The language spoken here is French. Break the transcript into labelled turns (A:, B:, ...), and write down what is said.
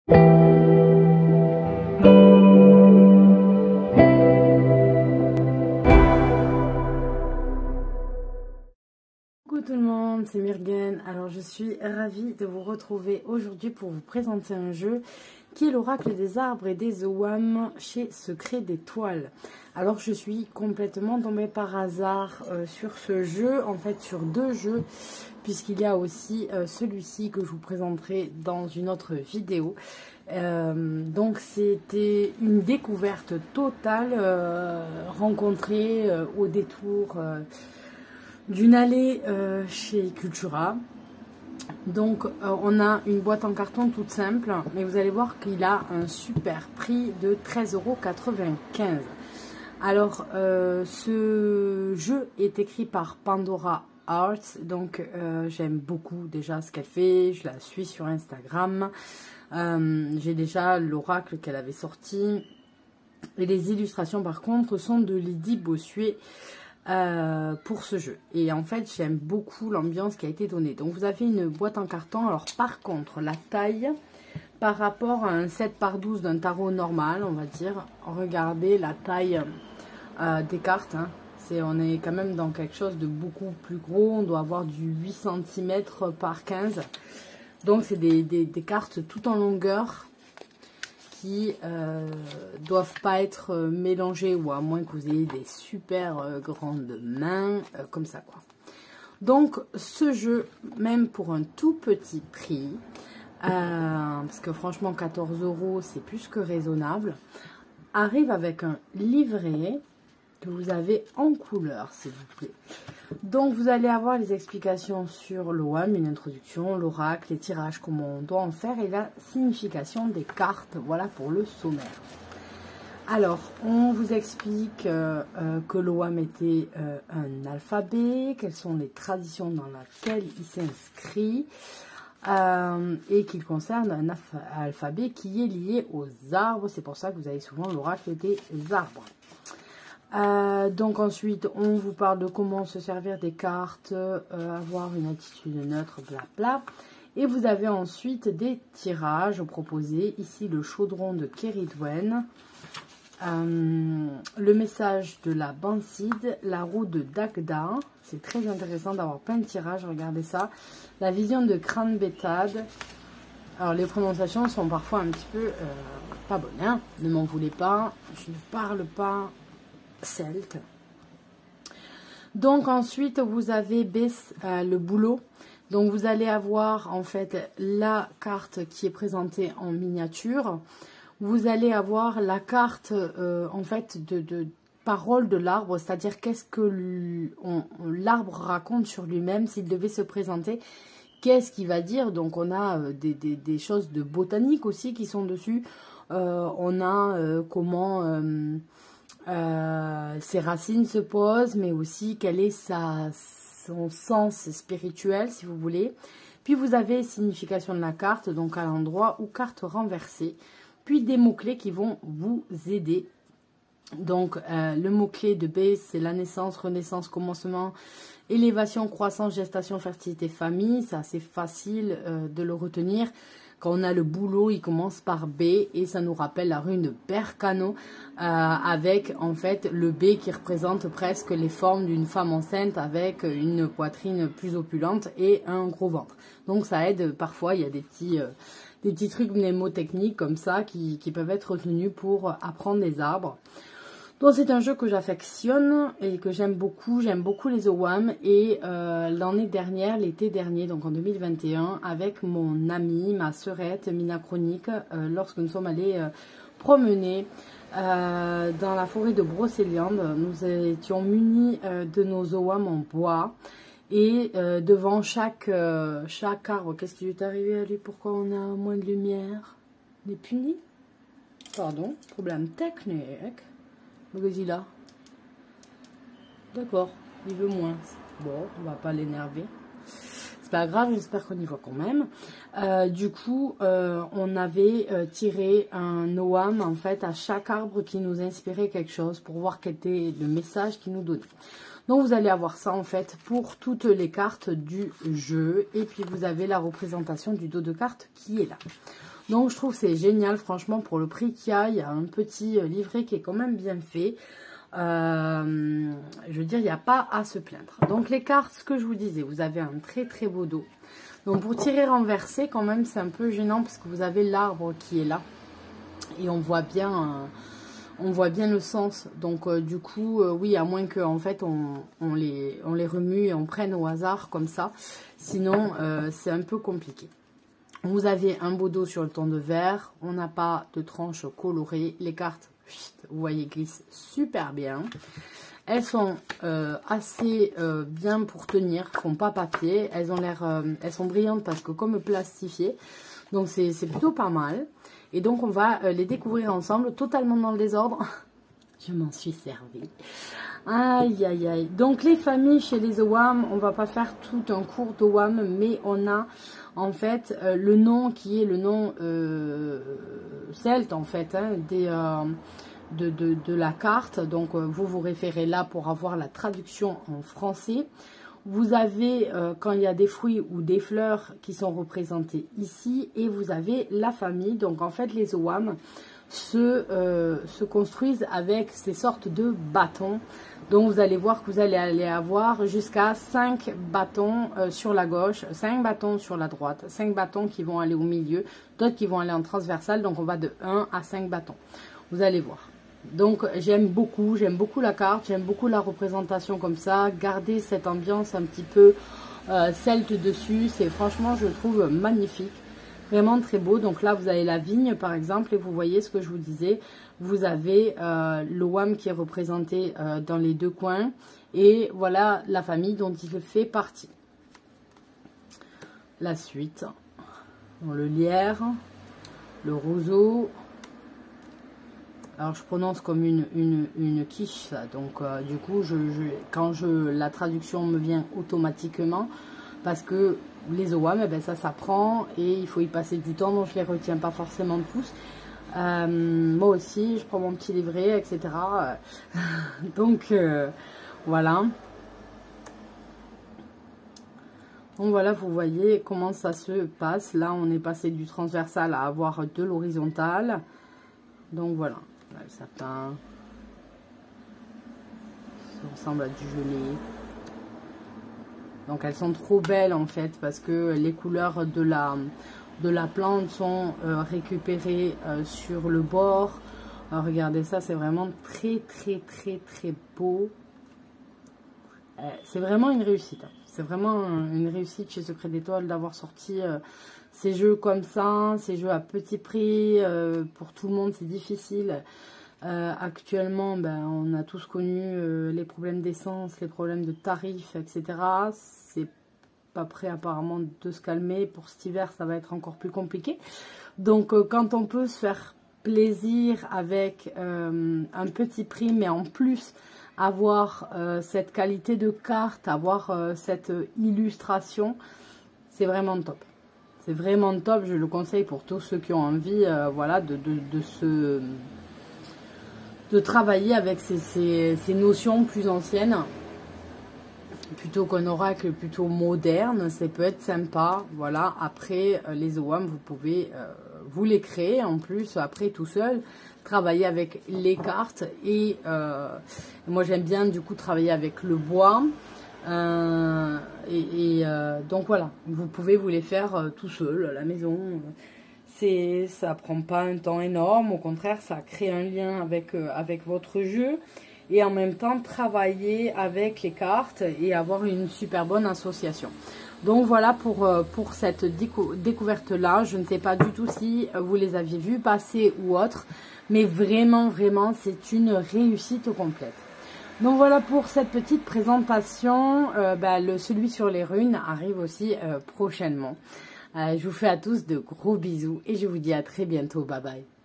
A: Coucou tout le monde, c'est Myrgen. Alors je suis ravie de vous retrouver aujourd'hui pour vous présenter un jeu qui est l'oracle des arbres et des Ogham chez Secret des Toiles. Alors je suis complètement tombée par hasard sur ce jeu, en fait sur deux jeux, puisqu'il y a aussi celui-ci que je vous présenterai dans une autre vidéo. Donc c'était une découverte totale rencontrée au détour d'une allée chez Cultura. Donc on a une boîte en carton toute simple, mais vous allez voir qu'il a un super prix de 13,95 €. Alors ce jeu est écrit par Pandora Arts, donc j'aime beaucoup déjà ce qu'elle fait, je la suis sur Instagram, j'ai déjà l'oracle qu'elle avait sorti, et les illustrations par contre sont de Lydie Bossuet pour ce jeu. Et en fait j'aime beaucoup l'ambiance qui a été donnée. Donc vous avez une boîte en carton. Alors par contre la taille par rapport à un 7 par 12 d'un tarot normal, on va dire, regardez la taille des cartes, hein. On est quand même dans quelque chose de beaucoup plus gros. On doit avoir du 8 cm par 15. Donc c'est des cartes tout en longueur qui doivent pas être mélangées, ou à moins que vous ayez des super grandes mains comme ça quoi. Donc ce jeu, même pour un tout petit prix, parce que franchement 14 € c'est plus que raisonnable, arrive avec un livret que vous avez en couleur s'il vous plaît. Donc vous allez avoir les explications sur l'Ogham, une introduction, l'oracle, les tirages, comment on doit en faire et la signification des cartes. Voilà pour le sommaire. Alors on vous explique que l'Ogham était un alphabet, quelles sont les traditions dans lesquelles il s'inscrit, et qu'il concerne un alphabet qui est lié aux arbres. C'est pour ça que vous avez souvent l'oracle des arbres. Donc ensuite on vous parle de comment se servir des cartes, avoir une attitude neutre, blabla. Et vous avez ensuite des tirages proposés. Ici le chaudron de Keridwen, le message de la Banside, la roue de Dagda. C'est très intéressant d'avoir plein de tirages, regardez ça. La vision de Cranbetad. Alors les prononciations sont parfois un petit peu pas bonnes, hein, ne m'en voulez pas, je ne parle pas celte. Donc ensuite vous avez le boulot. Donc vous allez avoir en fait la carte qui est présentée en miniature. Vous allez avoir la carte en fait de parole de l'arbre, c'est-à-dire qu'est-ce que l'arbre raconte sur lui-même s'il devait se présenter. Qu'est-ce qu'il va dire? Donc on a des choses de botanique aussi qui sont dessus. On a comment ses racines se posent, mais aussi quel est son sens spirituel, si vous voulez. Puis vous avez signification de la carte, donc à l'endroit ou carte renversée. Puis des mots-clés qui vont vous aider. Donc le mot-clé de B, c'est la naissance, renaissance, commencement, élévation, croissance, gestation, fertilité, famille. C'est assez facile de le retenir. Quand on a le boulot, il commence par B et ça nous rappelle la rune de Berkano avec en fait le B qui représente presque les formes d'une femme enceinte avec une poitrine plus opulente et un gros ventre. Donc ça aide parfois, il y a des petits trucs mnémotechniques comme ça qui peuvent être retenus pour apprendre les arbres. Donc c'est un jeu que j'affectionne et que j'aime beaucoup les Ogham. Et l'année dernière, l'été dernier, donc en 2021, avec mon amie, ma sœurette, Mina Chronique, lorsque nous sommes allés promener dans la forêt de Brocéliande, nous étions munis de nos Ogham en bois. Et devant chaque arbre, qu'est-ce qui lui est arrivé à lui? Pourquoi on a moins de lumière? On est puni? Pardon, problème technique. Godzilla. D'accord, il veut moins. Bon, on va pas l'énerver. C'est pas grave, j'espère qu'on y voit quand même. Du coup, on avait tiré un Ogham en fait à chaque arbre qui nous inspirait quelque chose pour voir quel était le message qu'il nous donnait. Donc vous allez avoir ça en fait pour toutes les cartes du jeu. Et puis vous avez la représentation du dos de cartes qui est là. Donc je trouve que c'est génial, franchement, pour le prix qu'il y a. Il y a un petit livret qui est quand même bien fait. Je veux dire, il n'y a pas à se plaindre. Donc les cartes, ce que je vous disais, vous avez un très très beau dos. Donc pour tirer renversé, quand même, c'est un peu gênant parce que vous avez l'arbre qui est là. Et on voit bien le sens. Donc du coup, oui, à moins que en fait on les remue et on prenne au hasard comme ça. Sinon, c'est un peu compliqué. Vous avez un beau dos sur le ton de vert. On n'a pas de tranches colorées. Les cartes, vous voyez, glissent super bien. Elles sont assez bien pour tenir, font pas papier. Elles ont l'air, elles sont brillantes parce que comme plastifiées. Donc c'est plutôt pas mal. Et donc on va les découvrir ensemble, totalement dans le désordre. Je m'en suis servi. Aïe aïe aïe. Donc les familles chez les OWAM, on va pas faire tout un cours d'OWAM, mais on a en fait le nom qui est le nom celte en fait hein, de la carte. Donc vous vous référez là pour avoir la traduction en français. Vous avez, quand il y a des fruits ou des fleurs qui sont représentés ici, et vous avez la famille. Donc, en fait, les OWAM se construisent avec ces sortes de bâtons. Donc, vous allez voir que vous allez aller avoir jusqu'à 5 bâtons sur la gauche, 5 bâtons sur la droite, 5 bâtons qui vont aller au milieu, d'autres qui vont aller en transversal. Donc, on va de 1 à 5 bâtons. Vous allez voir. Donc j'aime beaucoup la carte, j'aime beaucoup la représentation comme ça, garder cette ambiance un petit peu celte dessus, c'est franchement je trouve magnifique, vraiment très beau. Donc là vous avez la vigne par exemple et vous voyez ce que je vous disais, vous avez le WAM qui est représenté dans les deux coins et voilà la famille dont il fait partie. La suite, bon, le lierre, le roseau. Alors, je prononce comme une quiche, ça. Donc, du coup, quand la traduction me vient automatiquement, parce que les OWAM, eh ben, ça s'apprend et il faut y passer du temps, donc je les retiens pas forcément tous. Moi aussi, je prends mon petit livret, etc. Donc, voilà. Donc, voilà, vous voyez comment ça se passe. Là, on est passé du transversal à avoir de l'horizontal. Donc, voilà. Là, le sapin, ça ressemble à du gelé. Donc elles sont trop belles en fait parce que les couleurs de la plante sont récupérées sur le bord. Alors, regardez ça, c'est vraiment très beau. C'est vraiment une réussite. C'est vraiment une réussite chez Secret d'Étoile d'avoir sorti ces jeux comme ça, ces jeux à petit prix. Pour tout le monde, c'est difficile. Actuellement, ben, on a tous connu les problèmes d'essence, les problèmes de tarifs, etc. C'est pas prêt apparemment de se calmer. Pour cet hiver, ça va être encore plus compliqué. Donc, quand on peut se faire plaisir avec un petit prix, mais en plus avoir cette qualité de carte, avoir cette illustration, c'est vraiment top. C'est vraiment top, je le conseille pour tous ceux qui ont envie voilà, de travailler avec ces notions plus anciennes. Plutôt qu'un oracle plutôt moderne, ça peut être sympa. Voilà, après les OWAM, vous pouvez vous les créer en plus, après tout seul, travailler avec les cartes. Et moi j'aime bien du coup travailler avec le bois. Donc voilà, vous pouvez vous les faire tout seul à la maison. Ça prend pas un temps énorme, au contraire ça crée un lien avec votre jeu. Et en même temps travailler avec les cartes et avoir une super bonne association. Donc voilà pour cette découverte là. Je ne sais pas du tout si vous les aviez vus passer ou autre, mais vraiment c'est une réussite complète. Donc voilà pour cette petite présentation. Celui sur les runes arrive aussi prochainement. Je vous fais à tous de gros bisous et je vous dis à très bientôt. Bye bye.